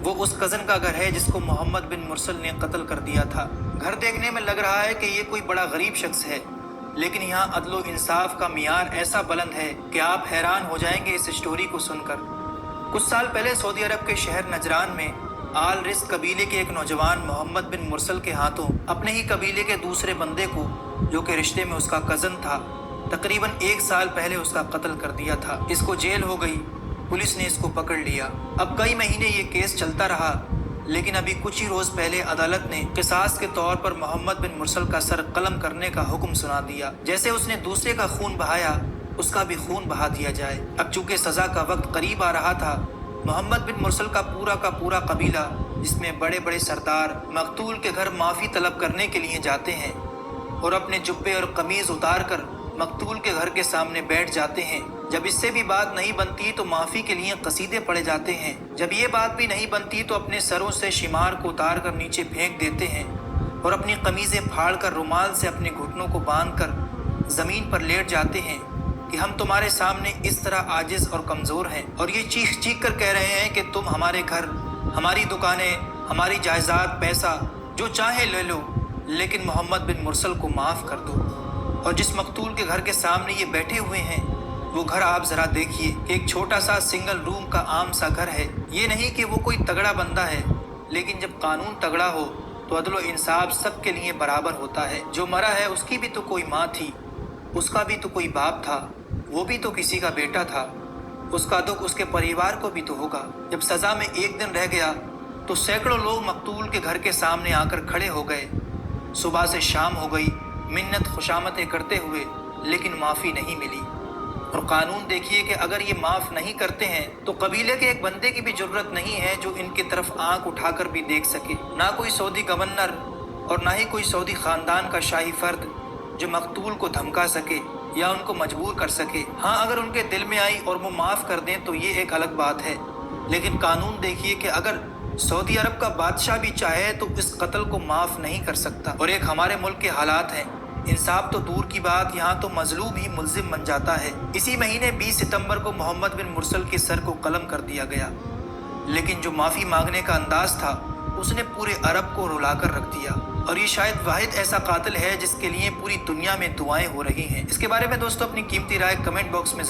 वो उस कज़न का घर है जिसको मोहम्मद बिन मुरसल ने कत्ल कर दिया था। घर देखने में लग रहा है कि ये कोई बड़ा गरीब शख्स है, लेकिन यहाँ अदलो इंसाफ का मियार ऐसा बुलंद है कि आप हैरान हो जाएंगे इस स्टोरी को सुनकर। कुछ साल पहले सऊदी अरब के शहर नजरान में आल रिस्क कबीले के एक नौजवान मोहम्मद बिन मुरसल के हाथों अपने ही कबीले के दूसरे बंदे को, जो कि रिश्ते में उसका कज़न था, तकरीबन 1 साल पहले उसका कत्ल कर दिया था। इसको जेल हो गई, पुलिस ने इसको पकड़ लिया। अब कई महीने ये केस चलता रहा, लेकिन अभी कुछ ही रोज पहले अदालत ने किसास के तौर पर मोहम्मद बिन मुरसल का सर कलम करने का हुक्म सुना दिया। जैसे उसने दूसरे का खून बहाया, उसका भी खून बहा दिया जाए। अब चूंकि सजा का वक्त करीब आ रहा था, मोहम्मद बिन मुरसल का पूरा कबीला, जिसमें बड़े बड़े सरदार मकतूल के घर माफ़ी तलब करने के लिए जाते हैं और अपने जुब्बे और कमीज उतार कर मकतूल के घर के सामने बैठ जाते हैं। जब इससे भी बात नहीं बनती तो माफ़ी के लिए कसीदे पढ़े जाते हैं। जब ये बात भी नहीं बनती तो अपने सरों से शिमार को उतार कर नीचे फेंक देते हैं और अपनी कमीज़ें फाड़ कर रुमाल से अपने घुटनों को बांध कर ज़मीन पर लेट जाते हैं कि हम तुम्हारे सामने इस तरह आजिज़ और कमज़ोर हैं। और ये चीख चीख कर कह रहे हैं कि तुम हमारे घर, हमारी दुकानें, हमारी जायदाद, पैसा जो चाहे ले लो, लेकिन मोहम्मद बिन मुरसल को माफ़ कर दो। और जिस मकतूल के घर के सामने ये बैठे हुए हैं, वो घर आप ज़रा देखिए कि एक छोटा सा सिंगल रूम का आम सा घर है। ये नहीं कि वो कोई तगड़ा बंदा है, लेकिन जब कानून तगड़ा हो तो अदल व इंसाफ सबके लिए बराबर होता है। जो मरा है उसकी भी तो कोई माँ थी, उसका भी तो कोई बाप था, वो भी तो किसी का बेटा था। उसका दुख उसके परिवार को भी तो होगा। जब सज़ा में 1 दिन रह गया तो सैकड़ों लोग मकतूल के घर के सामने आकर खड़े हो गए। सुबह से शाम हो गई, मिन्नत खुशामतें करते हुए, लेकिन माफ़ी नहीं मिली। और कानून देखिए कि अगर ये माफ़ नहीं करते हैं तो कबीले के एक बंदे की भी ज़रूरत नहीं है जो इनकी तरफ आंख उठाकर भी देख सके। ना कोई सऊदी गवर्नर और ना ही कोई सऊदी ख़ानदान का शाही फ़र्द जो मकतूल को धमका सके या उनको मजबूर कर सके। हाँ, अगर उनके दिल में आई और वो माफ़ कर दें तो ये एक अलग बात है, लेकिन कानून देखिए कि अगर सऊदी अरब का बादशाह भी चाहे तो इस कत्ल को माफ़ नहीं कर सकता। और एक हमारे मुल्क के हालात हैं, इंसाफ तो दूर की बात, यहाँ तो मजलूम ही मुल्जिम बन जाता है। इसी महीने 20 सितंबर को मोहम्मद बिन मुरसल के सर को कलम कर दिया गया, लेकिन जो माफ़ी मांगने का अंदाज था उसने पूरे अरब को रुलाकर रख दिया। और ये शायद वाहिद ऐसा कातिल है जिसके लिए पूरी दुनिया में दुआएं हो रही हैं। इसके बारे में दोस्तों अपनी कीमती राय कमेंट बॉक्स में